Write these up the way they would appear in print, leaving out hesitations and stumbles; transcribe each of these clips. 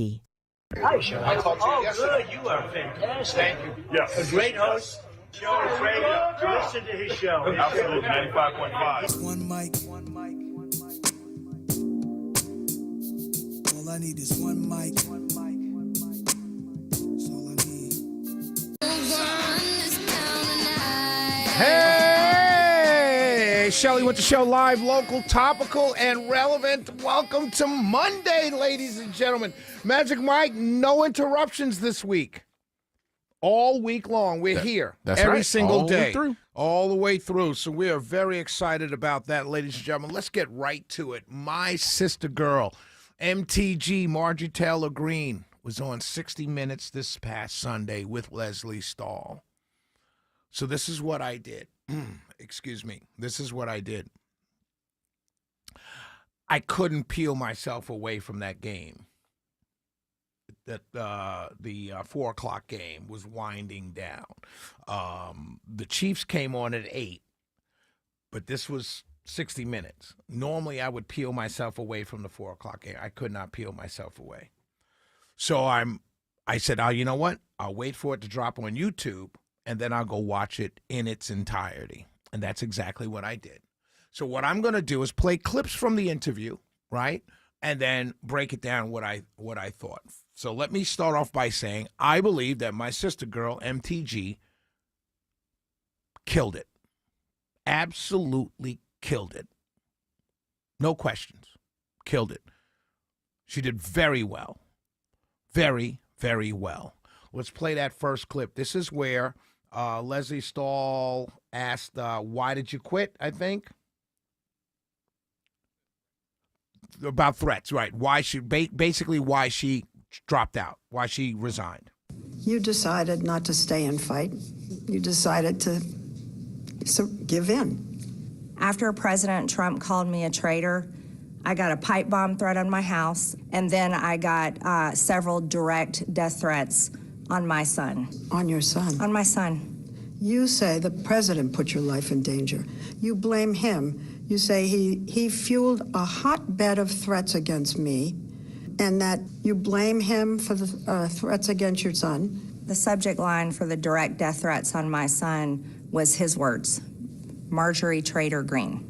Hi, Sean. Oh, good. You are fantastic. Thank you. Yes. A great host. Show is ready to listen to his show. Absolutely. 95.5. One mic. All I need is one mic. That's all I need. Hey, Shelly with the show, live, local, topical, and relevant. Welcome to Monday, ladies and gentlemen. Magic Mike, no interruptions this week. All week long, we're here every single day, all the way through. So we are very excited about that, ladies and gentlemen. Let's get right to it. My sister girl, MTG, Marjorie Taylor Greene, was on 60 Minutes this past Sunday with Leslie Stahl. So this is what I did. Excuse me. This is what I did. I couldn't peel myself away from that game. That the 4 o'clock game was winding down. The Chiefs came on at 8, but this was 60 Minutes. Normally, I would peel myself away from the 4 o'clock game. I could not peel myself away. So I said, you know what? I'll wait for it to drop on YouTube, and then I'll go watch it in its entirety. And that's exactly what I did. So what I'm going to do is play clips from the interview, right? And then break it down what I thought. So let me start off by saying I believe that my sister girl, MTG, killed it. Absolutely killed it. No questions. Killed it. She did very well. Very, very well. Let's play that first clip. This is where Leslie Stahl asked, why did you quit, I think? About threats, right. Why she basically why she dropped out, why she resigned. You decided not to stay and fight. You decided to give in. After President Trump called me a traitor, I got a pipe bomb threat on my house, and then I got several direct death threats on my son. On your son? On my son. You say the president put your life in danger. You blame him. You say he fueled a hotbed of threats against me, and that you blame him for the threats against your son. The subject line for the direct death threats on my son was his words, Marjorie Taylor Greene.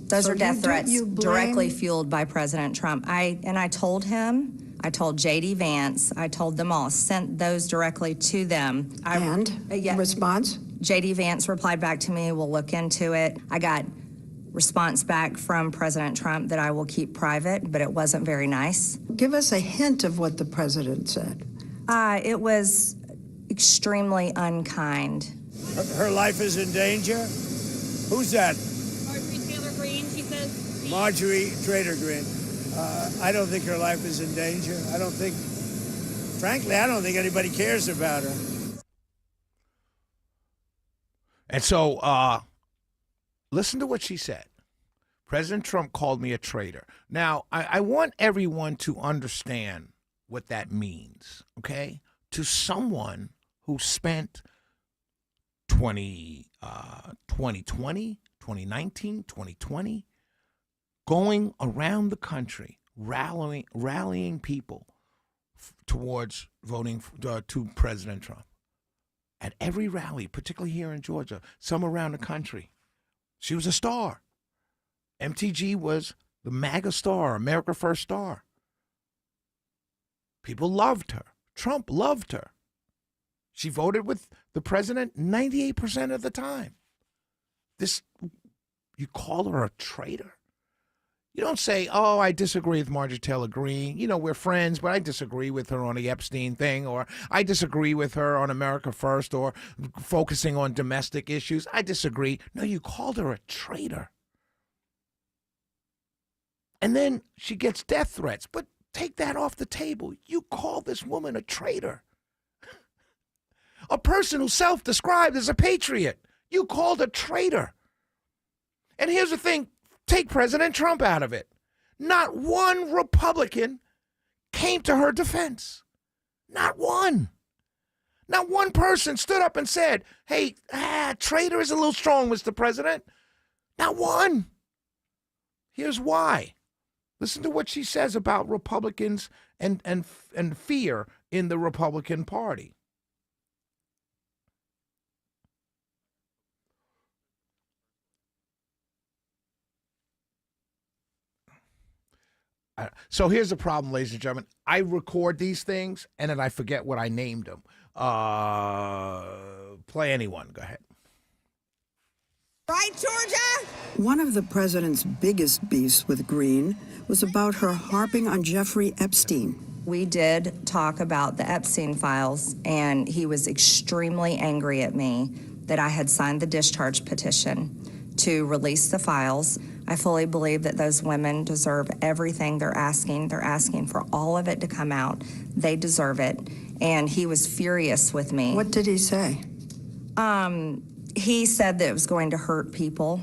Those are death threats directly fueled by President Trump. I told him, I told J.D. Vance, I told them all, sent those directly to them. Response? J.D. Vance replied back to me, we'll look into it. I got response back from President Trump that I will keep private, but it wasn't very nice. Give us a hint of what the president said. It was extremely unkind. Her life is in danger? Who's that? Marjorie Taylor Greene, she says. Marjorie Taylor Greene. I don't think her life is in danger. Frankly, I don't think anybody cares about her. And so, listen to what she said. President Trump called me a traitor. Now, I want everyone to understand what that means, okay? To someone who spent 2020, 2019, 2020, going around the country, rallying people towards voting to President Trump. At every rally, particularly here in Georgia, some around the country, she was a star. MTG was the MAGA star, America First star. People loved her. Trump loved her. She voted with the president 98% of the time. You call her a traitor? You don't say, oh, I disagree with Marjorie Taylor Greene. You know, we're friends, but I disagree with her on the Epstein thing, or I disagree with her on America First, or focusing on domestic issues. I disagree. No, you called her a traitor. And then she gets death threats. But take that off the table. You call this woman a traitor. A person who self-described as a patriot. You called a traitor. And here's the thing. Take President Trump out of it. Not one Republican came to her defense. Not one. Not one person stood up and said, hey, traitor is a little strong, Mr. President. Not one. Here's why. Listen to what she says about Republicans and fear in the Republican Party. So here's the problem, ladies and gentlemen. I record these things, and then I forget what I named them. Play anyone. Go ahead. Right, Georgia? One of the president's biggest beefs with Green was about her harping on Jeffrey Epstein. We did talk about the Epstein files, and he was extremely angry at me that I had signed the discharge petition to release the files. I fully believe that those women deserve everything they're asking. They're asking for all of it to come out. They deserve it. And he was furious with me. What did he say? He said that it was going to hurt people.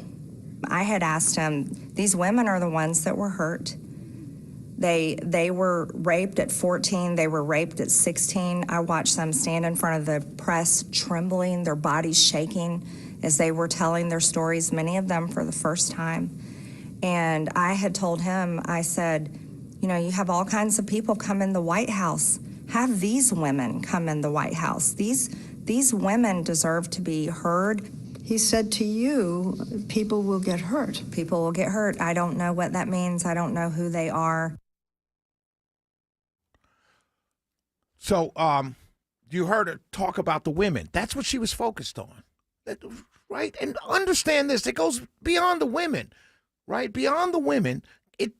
I had asked him, these women are the ones that were hurt. They were raped at 14. They were raped at 16. I watched them stand in front of the press trembling, their bodies shaking as they were telling their stories, many of them for the first time. And I had told him, I said, you know, you have all kinds of people come in the White House. Have these women come in the White House. These women deserve to be heard. He said to you, people will get hurt. People will get hurt. I don't know what that means. I don't know who they are. So you heard her talk about the women. That's what she was focused on, right? And understand this. It goes beyond the women, right? Beyond the women.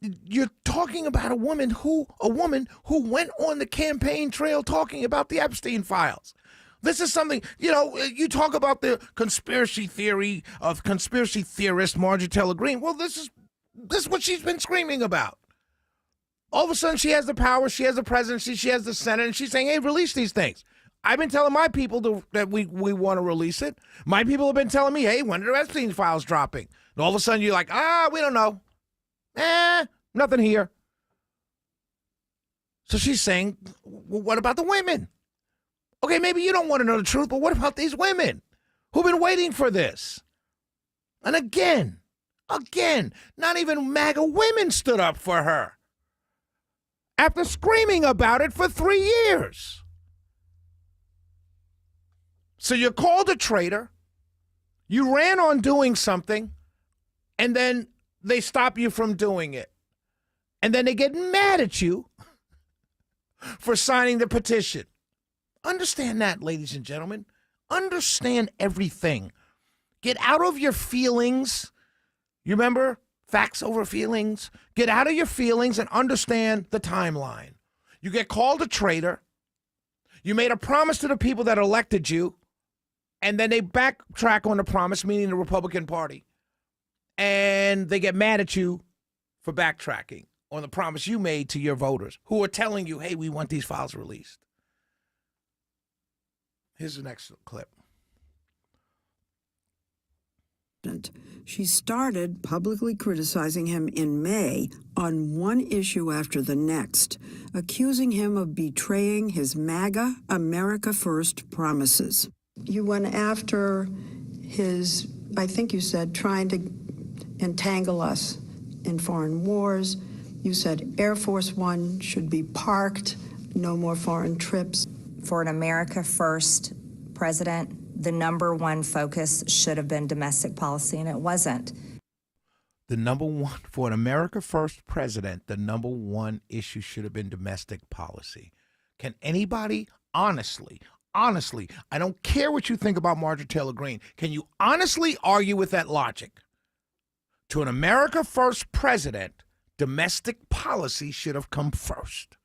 You're talking about a woman who went on the campaign trail talking about the Epstein files. This is something, you know, you talk about the conspiracy theory of conspiracy theorist Marjorie Taylor Greene. Well, this is what she's been screaming about. All of a sudden, she has the power, she has the presidency, she has the Senate, and she's saying, hey, release these things. I've been telling my people that we want to release it. My people have been telling me, hey, when are the Epstein files dropping? And all of a sudden, you're like, we don't know. Nothing here. So she's saying, well, what about the women? Okay, maybe you don't want to know the truth, but what about these women who've been waiting for this? And again, not even MAGA women stood up for her after screaming about it for 3 years. So you're called a traitor, you ran on doing something, and then they stop you from doing it. And then they get mad at you for signing the petition. Understand that, ladies and gentlemen. Understand everything. Get out of your feelings. You remember? Facts over feelings. Get out of your feelings and understand the timeline. You get called a traitor. You made a promise to the people that elected you, and then they backtrack on the promise, meaning the Republican Party. And they get mad at you for backtracking on the promise you made to your voters who are telling you, hey, we want these files released. Here's the next clip. She started publicly criticizing him in May on one issue after the next, accusing him of betraying his MAGA America First promises. You went after his, I think you said, trying to entangle us in foreign wars. You said Air Force One should be parked, no more foreign trips. For an America First president, the number one focus should have been domestic policy, and it wasn't. The number one, for an America First president, the number one issue should have been domestic policy. Can anybody honestly, I don't care what you think about Marjorie Taylor Greene, can you honestly argue with that logic? To an America First president, domestic policy should have come first.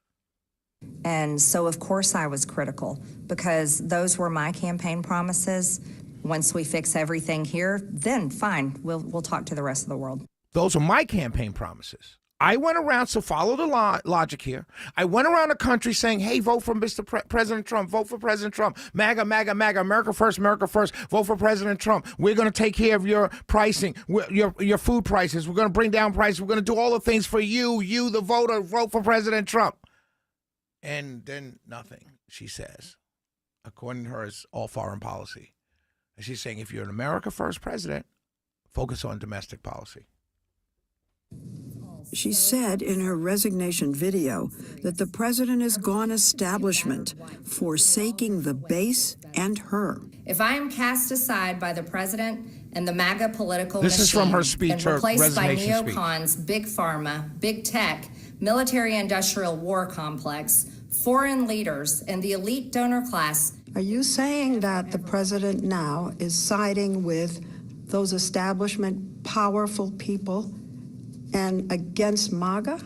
And so, of course, I was critical because those were my campaign promises. Once we fix everything here, then fine, we'll talk to the rest of the world. Those are my campaign promises. I went around, so follow the logic here. I went around the country saying, hey, vote for Mr. President Trump, vote for President Trump, MAGA, MAGA, MAGA, America first, vote for President Trump. We're going to take care of your pricing, your food prices. We're going to bring down prices. We're going to do all the things for you, the voter, vote for President Trump. And then nothing, she says. According to her, it's all foreign policy. And she's saying if you're an America First president, focus on domestic policy. She said in her resignation video that the president has gone establishment, forsaking the base and her. If I am cast aside by the president and the MAGA political This is from her speech, and her replaced by resignation speech. neocons, big pharma, big tech, military-industrial war complex, foreign leaders, and the elite donor class. Are you saying that the president now is siding with those establishment powerful people and against MAGA?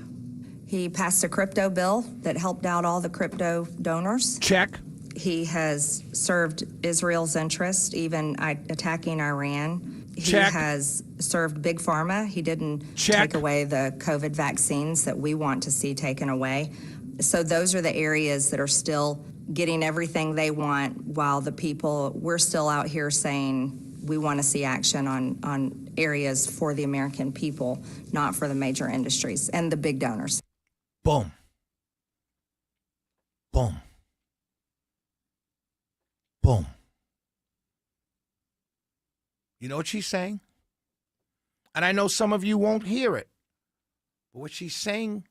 He passed a crypto bill that helped out all the crypto donors. Check. He has served Israel's interest, even attacking Iran. Check. He has served Big Pharma. He didn't Check. take away the COVID vaccines that we want to see taken away. So those are the areas that are still getting everything they want, while the people, we're still out here saying we want to see action on areas for the American people, not for the major industries and the big donors. Boom. Boom. Boom. You know what she's saying? And I know some of you won't hear it, but what she's saying,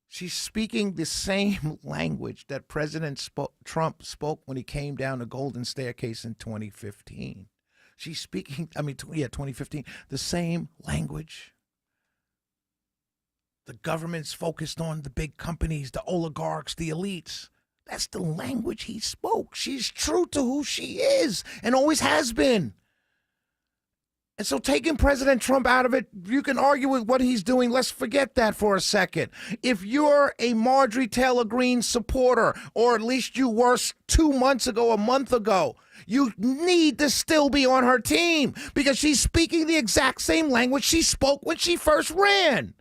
she's speaking the same language that President Trump spoke when he came down the Golden Staircase in 2015. She's speaking, 2015, the same language. The government's focused on the big companies, the oligarchs, the elites. That's the language he spoke. She's true to who she is and always has been. And so taking President Trump out of it, you can argue with what he's doing. Let's forget that for a second. If you're a Marjorie Taylor Greene supporter, or at least you were 2 months ago, a month ago, you need to still be on her team because she's speaking the exact same language she spoke when she first ran.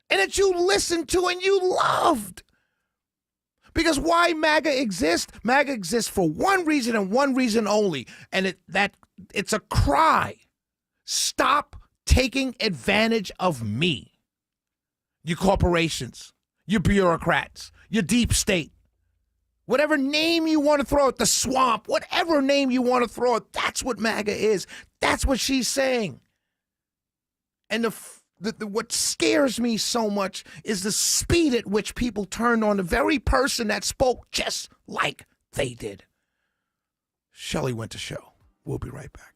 And that you listened to and you loved. Because why MAGA exists? MAGA exists for one reason and one reason only. And it's a cry. Stop taking advantage of me. You corporations, you bureaucrats, your deep state. Whatever name you want to throw at the swamp, whatever name you want to throw it, that's what MAGA is. That's what she's saying. And what scares me so much is the speed at which people turned on the very person that spoke just like they did. Shelley Winter Show. We'll be right back.